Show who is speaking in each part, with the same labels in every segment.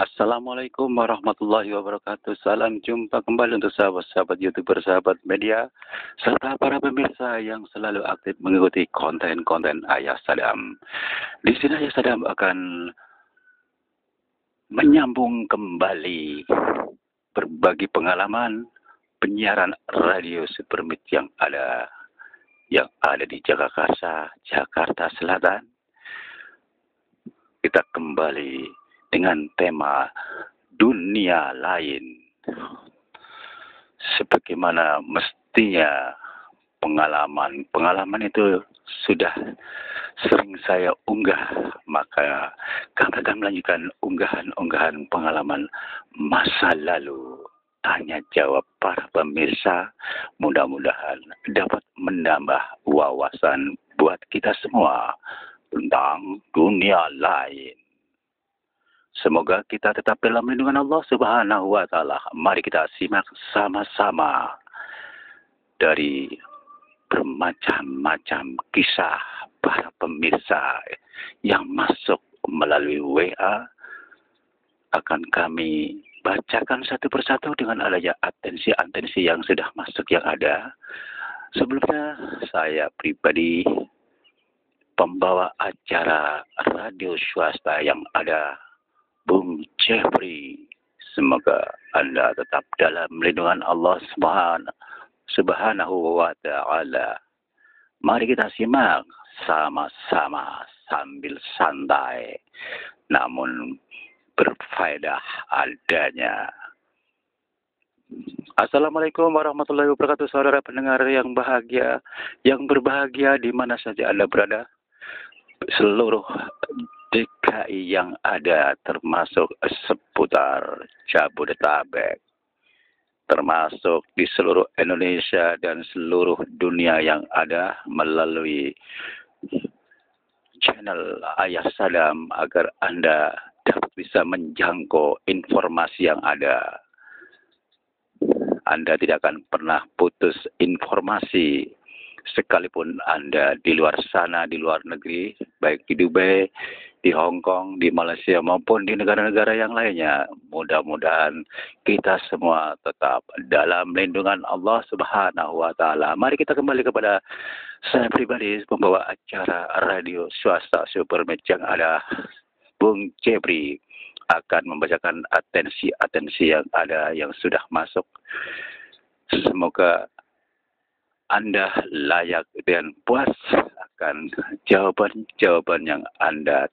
Speaker 1: Assalamualaikum warahmatullahi wabarakatuh. Salam jumpa kembali untuk sahabat-sahabat YouTuber, sahabat media, serta para pemirsa yang selalu aktif mengikuti konten-konten Ayah Sadam. Di sini Ayah Sadam akan menyambung kembali berbagi pengalaman penyiaran radio Supermit yang ada di Jagakarsa, Jakarta Selatan. Kita kembali dengan tema dunia lain. Sebagaimana mestinya pengalaman itu sudah sering saya unggah, maka kami akan melanjutkan unggahan-unggahan pengalaman masa lalu. Tanya jawab para pemirsa, mudah-mudahan dapat menambah wawasan buat kita semua tentang dunia lain. Semoga kita tetap dalam lindungan Allah Subhanahu wa Ta'ala. Mari kita simak sama-sama dari bermacam-macam kisah para pemirsa yang masuk melalui WA. Akan kami bacakan satu persatu dengan adanya atensi-atensi yang sudah masuk yang ada. Sebelumnya saya pribadi pembawa acara radio swasta yang ada, Bung Jeffrey. Semoga Anda tetap dalam lindungan Allah Subhanahu wa Ta'ala. Mari kita simak sama-sama sambil santai, namun berfaedah adanya. Assalamualaikum warahmatullahi wabarakatuh, saudara pendengar yang bahagia, yang berbahagia di mana saja Anda berada. Seluruh DKI yang ada, termasuk seputar Jabodetabek, termasuk di seluruh Indonesia dan seluruh dunia yang ada melalui channel Ayah Sadam, agar Anda dapat bisa menjangkau informasi yang ada. Anda tidak akan pernah putus informasi, sekalipun Anda di luar sana, di luar negeri, baik di Dubai, di Hong Kong, di Malaysia, maupun di negara-negara yang lainnya. Mudah-mudahan kita semua tetap dalam lindungan Allah Subhanahu wa Ta'ala. Mari kita kembali kepada saya pribadi, pembawa acara radio swasta Supermit yang ada, Bung Jeffrey, akan membacakan atensi-atensi yang ada yang sudah masuk. Semoga Anda layak dan puas akan jawaban-jawaban yang Anda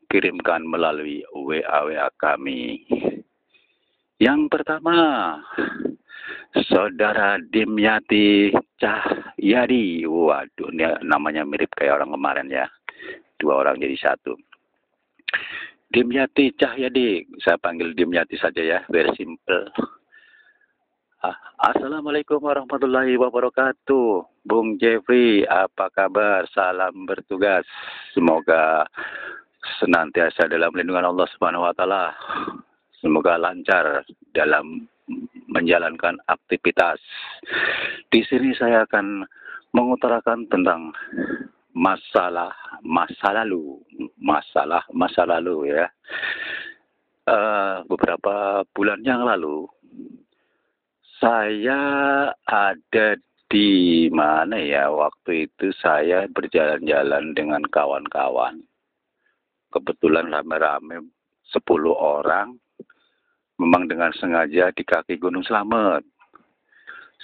Speaker 1: kirimkan melalui WA kami. Yang pertama, Saudara Dimyati Cahyadi. Waduh, ini namanya mirip kayak orang kemarin ya. Dua orang jadi satu. Dimyati Cahyadi, saya panggil Dimyati saja ya, biar simple. Assalamualaikum warahmatullahi wabarakatuh. Bung Jeffrey, apa kabar? Salam bertugas. Semoga senantiasa dalam lindungan Allah Subhanahu wa Ta'ala. Semoga lancar dalam menjalankan aktivitas. Di sini saya akan mengutarakan tentang masalah masa lalu ya. Beberapa bulan yang lalu saya ada di mana ya, waktu itu saya berjalan-jalan dengan kawan-kawan. Kebetulan rame-rame 10 orang, memang dengan sengaja di kaki Gunung Slamet.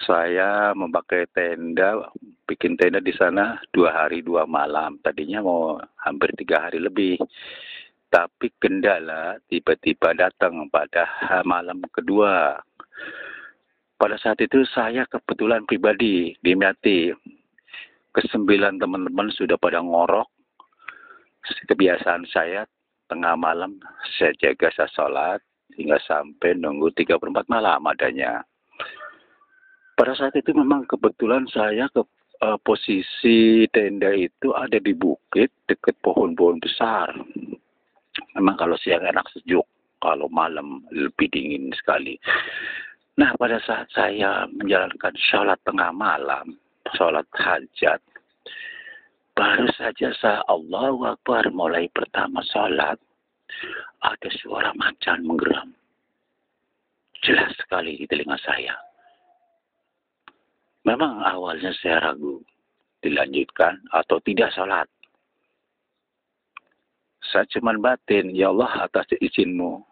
Speaker 1: Saya memakai tenda, bikin tenda di sana 2 hari 2 malam. Tadinya mau hampir 3 hari lebih. Tapi kendala tiba-tiba datang pada malam kedua. Pada saat itu saya kebetulan pribadi Dimyati. Ke-9 teman-teman sudah pada ngorok. Kebiasaan saya tengah malam saya jaga, saya sholat hingga sampai nunggu 3/4 malam adanya. Pada saat itu memang kebetulan saya ke posisi tenda itu ada di bukit dekat pohon-pohon besar. Memang kalau siang enak sejuk, kalau malam lebih dingin sekali. Nah, pada saat saya menjalankan sholat tengah malam, sholat hajat, baru saja saya Allahu Akbar mulai pertama sholat, ada suara macan menggeram. Jelas sekali di telinga saya. Memang awalnya saya ragu, dilanjutkan atau tidak sholat. Saya cuma batin, ya Allah atas izinmu,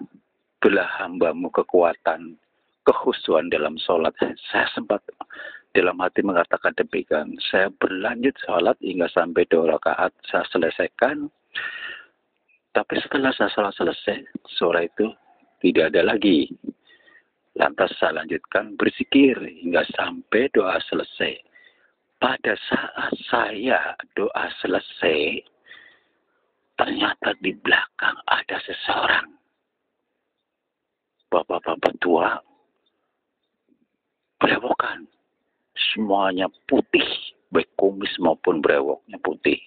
Speaker 1: berilah hambamu kekuatan, kekhusyuan dalam sholat. Saya sempat dalam hati mengatakan demikian. Saya berlanjut sholat hingga sampai 2 rakaat saya selesaikan. Tapi setelah saya sholat selesai, suara itu tidak ada lagi. Lantas saya lanjutkan berzikir hingga sampai doa selesai. Pada saat saya doa selesai, ternyata di belakang ada seseorang. Bapak-bapak tua, berewokan. Semuanya putih, baik kumis maupun brewoknya putih.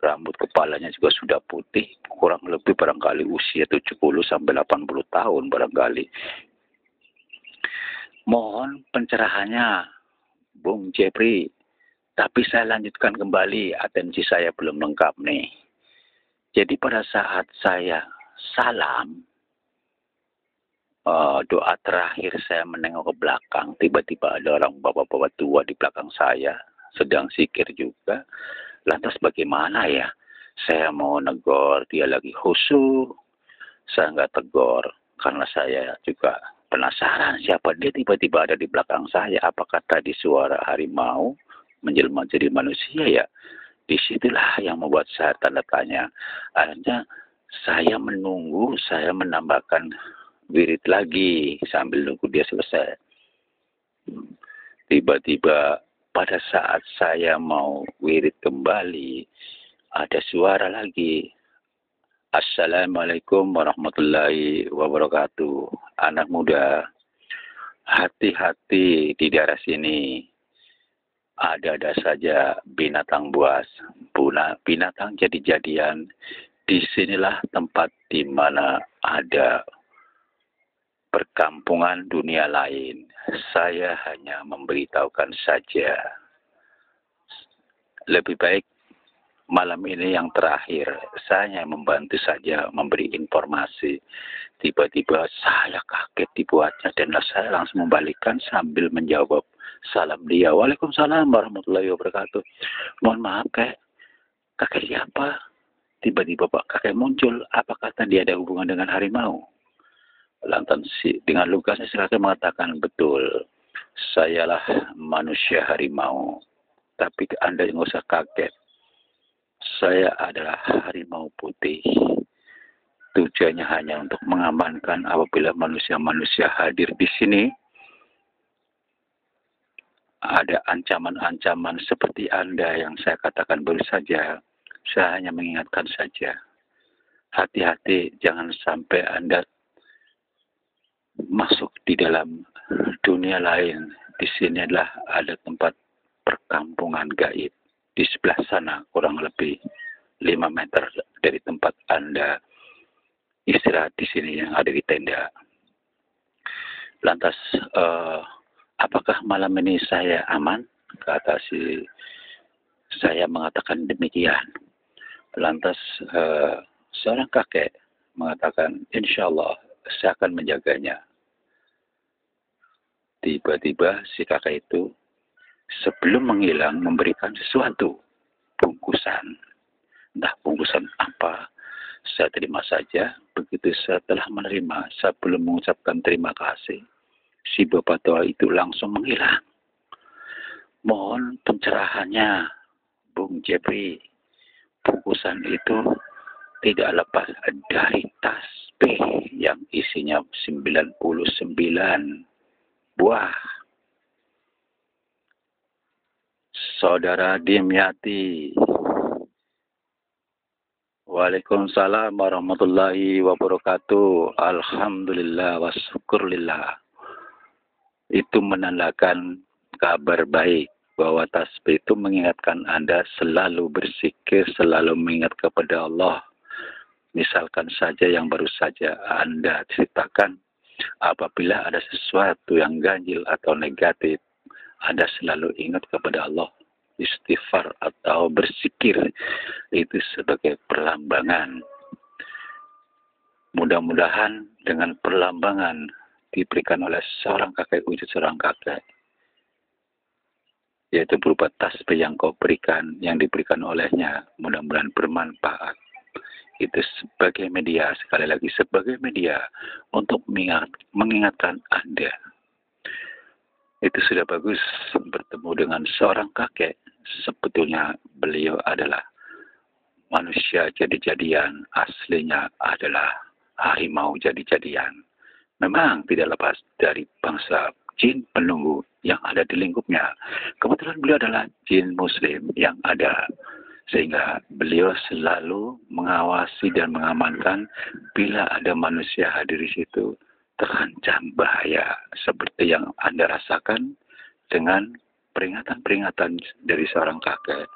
Speaker 1: Rambut kepalanya juga sudah putih, kurang lebih barangkali usia 70 sampai 80 tahun barangkali. Mohon pencerahannya, Bung Jepri. Tapi saya lanjutkan kembali, atensi saya belum lengkap nih. Jadi pada saat saya salam, doa terakhir saya menengok ke belakang, tiba-tiba ada orang bapak-bapak tua di belakang saya, sedang zikir juga. Lantas bagaimana ya? Saya mau negor, dia lagi khusyuk. Saya nggak tegur, karena saya juga penasaran siapa dia tiba-tiba ada di belakang saya. Apakah tadi suara harimau menjelma jadi manusia ya? Disitulah yang membuat saya tanda tanya. Akhirnya saya menunggu, saya menambahkan wirid lagi sambil nunggu dia selesai. Tiba-tiba pada saat saya mau wirid kembali, ada suara lagi. Assalamualaikum warahmatullahi wabarakatuh. Anak muda, hati-hati di daerah sini. Ada-ada saja binatang buas. Binatang jadi-jadian. Disinilah tempat di mana ada perkampungan dunia lain. Saya hanya memberitahukan saja. Lebih baik malam ini yang terakhir, saya membantu saja memberi informasi. Tiba-tiba saya kaget dibuatnya dan saya langsung membalikkan sambil menjawab salam dia. Waalaikumsalam warahmatullahi wabarakatuh. Mohon maaf kakek siapa? Tiba-tiba Pak kakek muncul. Apakah tadi ada hubungan dengan harimau? Lantas dengan lugasnya si kakek mengatakan betul. Sayalah manusia harimau. Tapi Anda nggak usah kaget. Saya adalah harimau putih. Tujuannya hanya untuk mengamankan apabila manusia-manusia hadir di sini. Ada ancaman-ancaman seperti Anda yang saya katakan baru saja. Saya hanya mengingatkan saja. Hati-hati jangan sampai Anda masuk di dalam dunia lain. Di sini adalah ada tempat perkampungan gaib. Di sebelah sana kurang lebih 5 meter dari tempat Anda istirahat di sini yang ada di tenda. Lantas, apakah malam ini saya aman? Kata saya mengatakan demikian. Lantas, seorang kakek mengatakan, insya Allah saya akan menjaganya. Tiba-tiba si kakek itu sebelum menghilang memberikan sesuatu, bungkusan. Entah bungkusan apa, saya terima saja. Begitu saya telah menerima, saya belum mengucapkan terima kasih. Si bapak tua itu langsung menghilang. Mohon pencerahannya, Bung Jepri. Bungkusan itu tidak lepas dari tasbih yang isinya 99 buah. Saudara Dimyati. Waalaikumsalam warahmatullahi wabarakatuh. Alhamdulillah wa syukurlillah. Itu menandakan kabar baik bahwa tasbih itu mengingatkan Anda selalu berzikir, selalu mengingat kepada Allah. Misalkan saja yang baru saja Anda ceritakan, apabila ada sesuatu yang ganjil atau negatif, Anda selalu ingat kepada Allah. Istighfar atau berzikir itu sebagai perlambangan Mudah-mudahan dengan perlambangan diberikan oleh seorang kakek, wujud seorang kakek, yaitu berupa tasbih yang kau berikan, yang diberikan olehnya, mudah-mudahan bermanfaat. Itu sebagai media, sekali lagi sebagai media untuk mengingatkan Anda. Itu sudah bagus bertemu dengan seorang kakek. Sebetulnya beliau adalah manusia jadi-jadian, aslinya adalah harimau jadi-jadian. Memang tidak lepas dari bangsa jin penunggu yang ada di lingkupnya. Kebetulan beliau adalah jin muslim yang ada. Sehingga beliau selalu mengawasi dan mengamankan bila ada manusia hadir di situ terancam bahaya seperti yang Anda rasakan dengan peringatan-peringatan dari seorang kakek.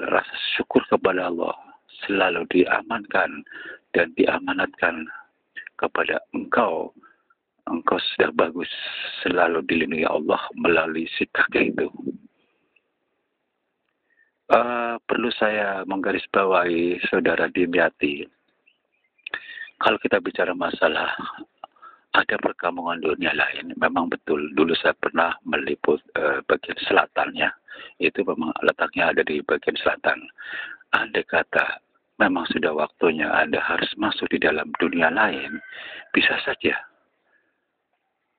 Speaker 1: Rasa syukur kepada Allah selalu diamankan dan diamanatkan kepada engkau. Engkau sudah bagus selalu dilindungi Allah melalui si kakek itu. Perlu saya menggarisbawahi saudara Dimyati, kalau kita bicara masalah ada perkampungan dunia lain, memang betul. Dulu saya pernah meliput bagian selatannya. Itu memang letaknya ada di bagian selatan. Andai kata memang sudah waktunya Anda harus masuk di dalam dunia lain, bisa saja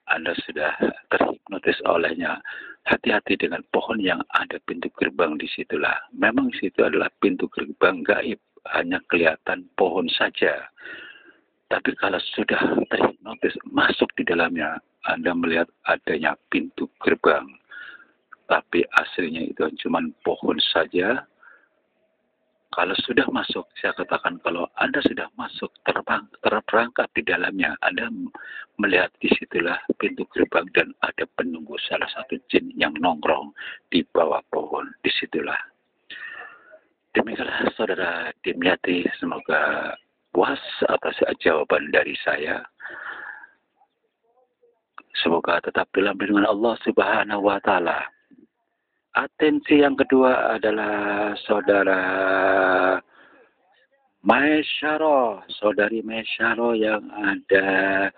Speaker 1: Anda sudah terhipnotis olehnya. Hati-hati dengan pohon yang ada pintu gerbang di situlah. Memang situ adalah pintu gerbang gaib, hanya kelihatan pohon saja. Tapi kalau sudah terhipnotis masuk di dalamnya, Anda melihat adanya pintu gerbang. Tapi aslinya itu cuma pohon saja. Kalau sudah masuk, saya katakan kalau Anda sudah masuk, terperangkap di dalamnya, Anda melihat di situlah pintu gerbang dan ada penunggu salah satu jin yang nongkrong di bawah pohon. Di situlah. Demikianlah saudara Dimyati, semoga puas atas jawaban dari saya. Semoga tetap dalam lindungan Allah Subhanahu wa Ta'ala. Atensi yang kedua adalah saudara Maesyaro, saudari Maesyaro yang ada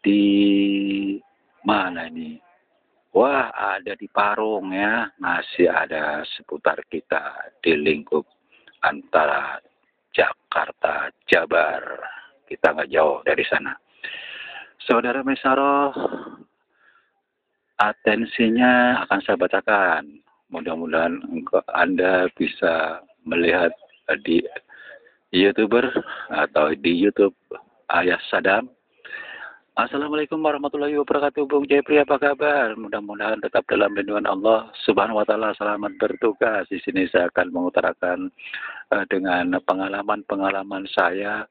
Speaker 1: di mana ini? Wah, ada di Parung ya, masih ada seputar kita di lingkup antara Jakarta, Jabar. Kita nggak jauh dari sana. Saudara Maesyaro, atensinya akan saya bacakan. Mudah-mudahan Anda bisa melihat di YouTuber atau di YouTube Ayah Sadam. Assalamualaikum warahmatullahi wabarakatuh. Bung Jepri, apa kabar? Mudah-mudahan tetap dalam lindungan Allah Subhanahu wa Ta'ala. Selamat bertugas. Di sini saya akan mengutarakan dengan pengalaman-pengalaman saya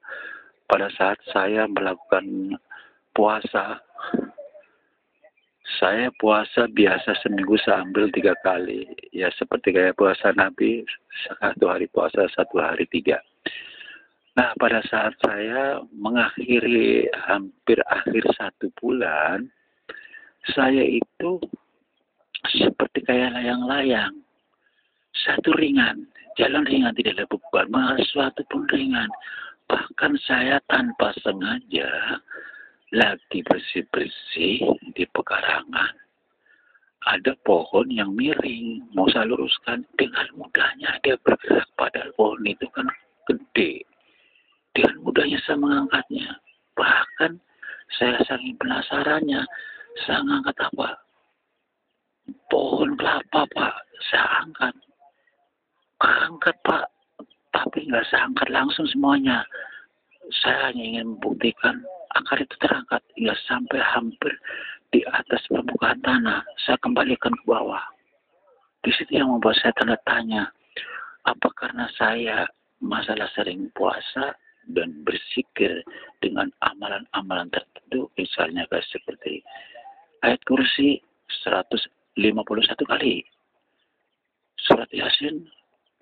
Speaker 1: pada saat saya melakukan puasa. Saya puasa biasa seminggu saya ambil 3 kali. Ya seperti kayak puasa Nabi, 1 hari puasa, 1 hari 3. Nah pada saat saya mengakhiri hampir akhir 1 bulan, saya itu seperti kayak layang-layang. Satu ringan, jalan ringan, tidak ada beban, sesuatu pun ringan. Bahkan saya tanpa sengaja lagi bersih-bersih di pekarangan. Ada pohon yang miring, mau saya luruskan, dengan mudahnya dia bergerak, padahal pohon itu kan gede. Dengan mudahnya saya mengangkatnya. Bahkan saya saking penasarannya, saya angkat apa? Pohon kelapa, Pak. Saya angkat. Angkat, Pak. Tapi nggak saya angkat langsung semuanya. Saya hanya ingin membuktikan akar itu terangkat hingga sampai hampir di atas permukaan tanah. Saya kembalikan ke bawah. Di situ yang membuat saya tanda tanya. Apa karena saya masalah sering puasa dan berzikir dengan amalan-amalan tertentu, misalnya seperti ayat kursi 151 kali, surat Yasin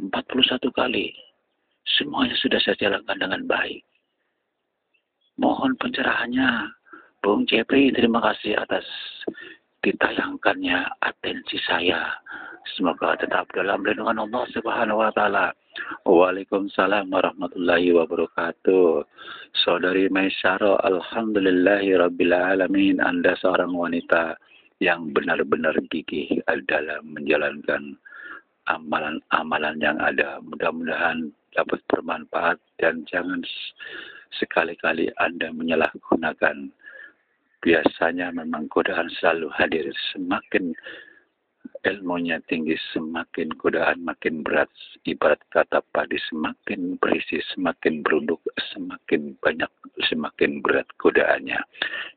Speaker 1: 41 kali, semuanya sudah saya jalankan dengan baik. Mohon pencerahannya, Bung Jepri. Terima kasih atas ditayangkannya atensi saya. Semoga tetap dalam lindungan Allah Subhanahu wa Ta'ala. Waalaikumsalam warahmatullahi wabarakatuh. Saudari Maisyaro, alhamdulillahirrabbilalamin, Anda seorang wanita yang benar-benar gigih dalam menjalankan amalan-amalan yang ada. Mudah-mudahan dapat bermanfaat dan jangan sekali-kali Anda menyalahgunakan. Biasanya memang godaan selalu hadir. Semakin ilmunya tinggi, semakin godaan makin berat. Ibarat kata padi, semakin berisi, semakin berunduk, semakin banyak, semakin berat godaannya.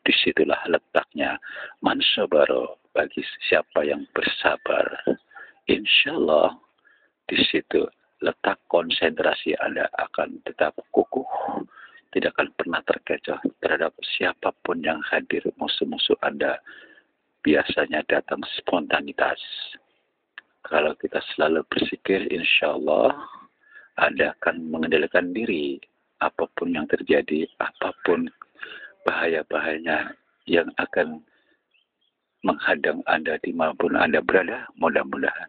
Speaker 1: Disitulah letaknya mansabaro, bagi siapa yang bersabar. Insya Allah di situ letak konsentrasi Anda akan tetap kukuh, tidak akan pernah terkecoh terhadap siapapun yang hadir. Musuh-musuh Anda biasanya datang spontanitas. Kalau kita selalu berpikir, insya Allah Anda akan mengendalikan diri. Apapun yang terjadi, apapun bahaya-bahayanya yang akan menghadang Anda dimanapun Anda berada, mudah-mudahan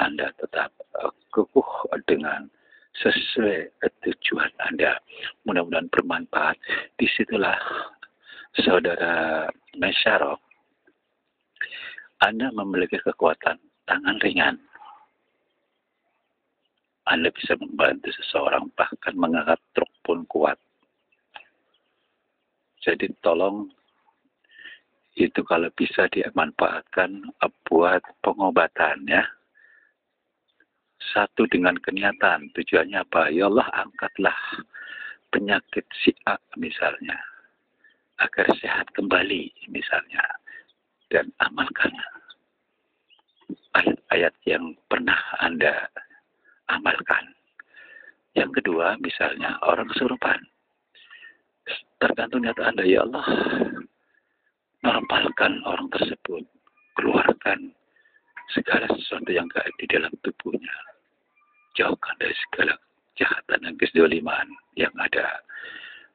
Speaker 1: Anda tetap kukuh dengan sesuai tujuan Anda. Mudah-mudahan bermanfaat. Disitulah saudara Maisyaro, Anda memiliki kekuatan tangan ringan. Anda bisa membantu seseorang, bahkan mengangkat truk pun kuat. Jadi tolong itu kalau bisa dimanfaatkan buat pengobatan ya. Satu dengan kenyataan, tujuannya apa? Ya Allah, angkatlah penyakit si A misalnya, agar sehat kembali misalnya. Dan amalkan ayat-ayat yang pernah Anda amalkan. Yang kedua, misalnya orang kesurupan. Tergantung niat Anda, ya Allah, normalkan orang tersebut, keluarkan segala sesuatu yang gak di dalam tubuhnya, jauhkan dari segala kejahatan dan kezaliman yang ada.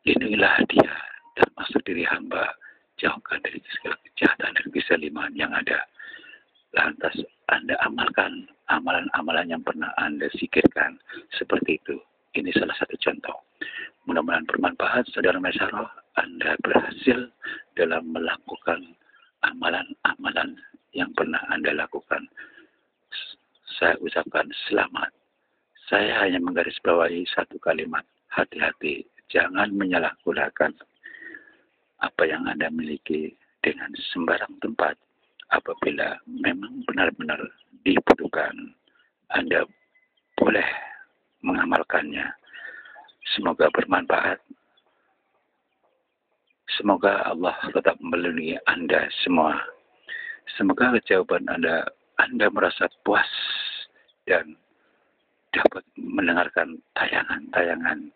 Speaker 1: Lindungilah dia termasuk diri hamba, jauhkan dari segala kejahatan dan kezaliman yang ada. Lantas Anda amalkan amalan-amalan yang pernah Anda zikirkan seperti itu. Ini salah satu contoh. Mudah-mudahan bermanfaat, saudara Maisyaro. Anda berhasil dalam melakukan amalan-amalan yang pernah Anda lakukan. Saya ucapkan selamat. Saya hanya menggarisbawahi satu kalimat, hati-hati, jangan menyalahgunakan apa yang Anda miliki dengan sembarang tempat. Apabila memang benar-benar dibutuhkan, Anda boleh mengamalkannya. Semoga bermanfaat. Semoga Allah tetap melindungi Anda semua. Semoga jawaban Anda merasa puas dan dapat mendengarkan tayangan-tayangan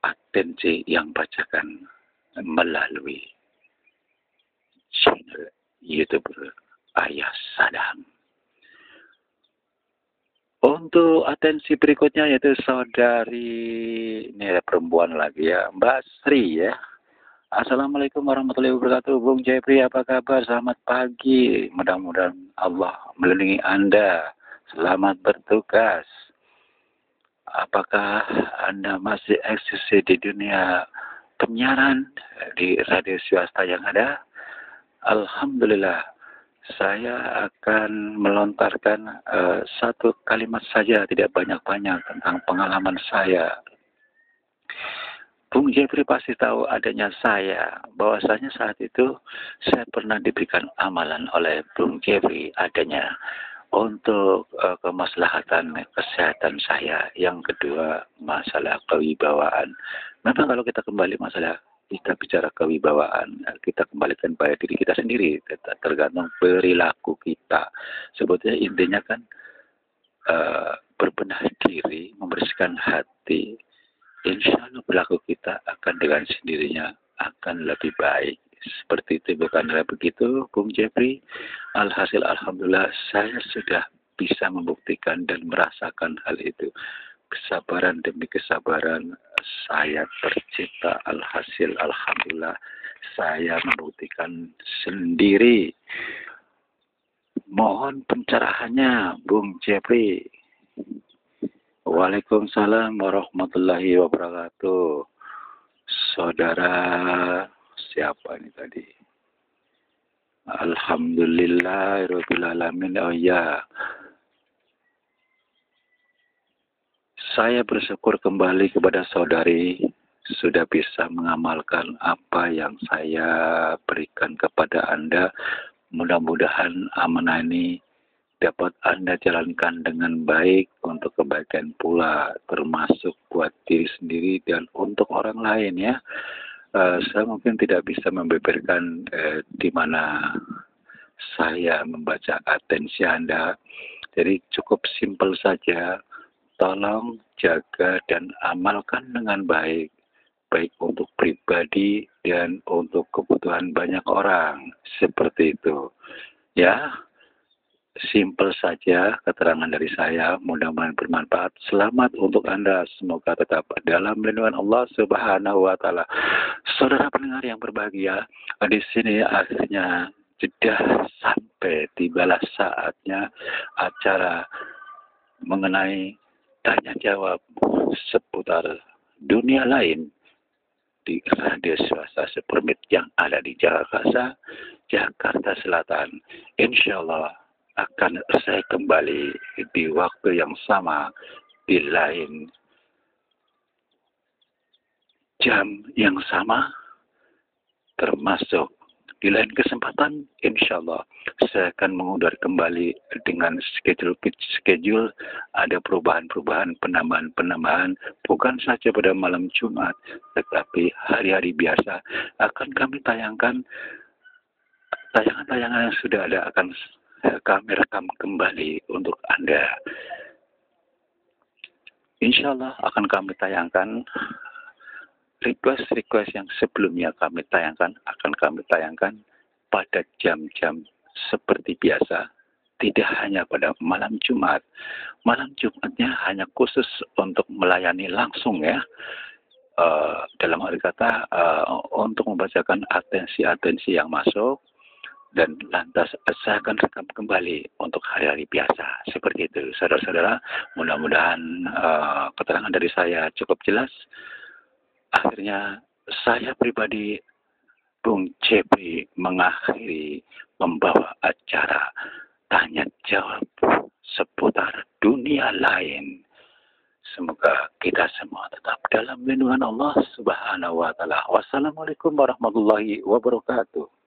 Speaker 1: atensi yang bacakan melalui channel YouTube Ayah Sadam. Untuk atensi berikutnya yaitu saudari, ini ada perempuan lagi ya, Mbak Sri ya. Assalamualaikum warahmatullahi wabarakatuh. Bung Jepri, apa kabar? Selamat pagi. Mudah-mudahan Allah melindungi Anda. Selamat bertugas. Apakah Anda masih eksis di dunia penyiaran di radio swasta yang ada? Alhamdulillah, saya akan melontarkan satu kalimat saja, tidak banyak-banyak, tentang pengalaman saya. Bung Jepri pasti tahu adanya saya, bahwasanya saat itu saya pernah diberikan amalan oleh Bung Jepri adanya untuk kemaslahatan kesehatan saya. Yang kedua, masalah kewibawaan. Memang kalau kita kembali masalah kita bicara kewibawaan, kita kembalikan pada diri kita sendiri, tergantung perilaku kita. Sebetulnya intinya kan berbenah diri, membersihkan hati. Insya Allah perilaku kita akan dengan sendirinya akan lebih baik. Seperti itu, bukanlah begitu, Bung Jepri? Alhasil, alhamdulillah, saya sudah bisa membuktikan dan merasakan hal itu. Kesabaran demi kesabaran saya tercipta. Alhasil, alhamdulillah, saya membuktikan sendiri. Mohon pencerahannya, Bung Jepri. Waalaikumsalam warahmatullahi wabarakatuh. saudara siapa ini tadi? Alhamdulillahirabbil alamin. Oh ya, saya bersyukur kembali kepada saudari sudah bisa mengamalkan apa yang saya berikan kepada Anda. Mudah-mudahan amanah ini dapat Anda jalankan dengan baik untuk kebaikan pula, termasuk buat diri sendiri dan untuk orang lain ya. Saya mungkin tidak bisa membeberkan di mana saya membaca atensi Anda. Jadi cukup simpel saja. Tolong jaga dan amalkan dengan baik. Baik untuk pribadi dan untuk kebutuhan banyak orang. Seperti itu. Ya, simpel saja keterangan dari saya, mudah-mudahan bermanfaat. Selamat untuk Anda, semoga tetap dalam lindungan Allah Subhanahu wa taala. Saudara pendengar yang berbahagia, di sini akhirnya sudah sampai tibalah saatnya acara mengenai tanya jawab seputar dunia lain di radio swasta Supermit yang ada di Jakarta, Jakarta Selatan. Insya Allah akan saya kembali di waktu yang sama, di lain jam yang sama, termasuk di lain kesempatan, insya Allah saya akan mengudara kembali dengan schedule ada perubahan-perubahan, penambahan-penambahan, bukan saja pada malam Jumat, tetapi hari-hari biasa akan kami tayangkan tayangan-tayangan yang sudah ada akan kami rekam kembali untuk Anda. Insya Allah akan kami tayangkan request-request yang sebelumnya kami tayangkan, akan kami tayangkan pada jam-jam seperti biasa. Tidak hanya pada malam Jumat. Malam Jumatnya hanya khusus untuk melayani langsung ya. Dalam arti kata untuk membacakan atensi-atensi yang masuk. Dan lantas saya akan rekam kembali untuk hari-hari biasa. Seperti itu, saudara-saudara. Mudah-mudahan keterangan dari saya cukup jelas. Akhirnya saya pribadi, Bung Cepri, mengakhiri membawa acara tanya jawab seputar dunia lain. Semoga kita semua tetap dalam lindungan Allah Subhanahu wa taala. Wassalamualaikum warahmatullahi wabarakatuh.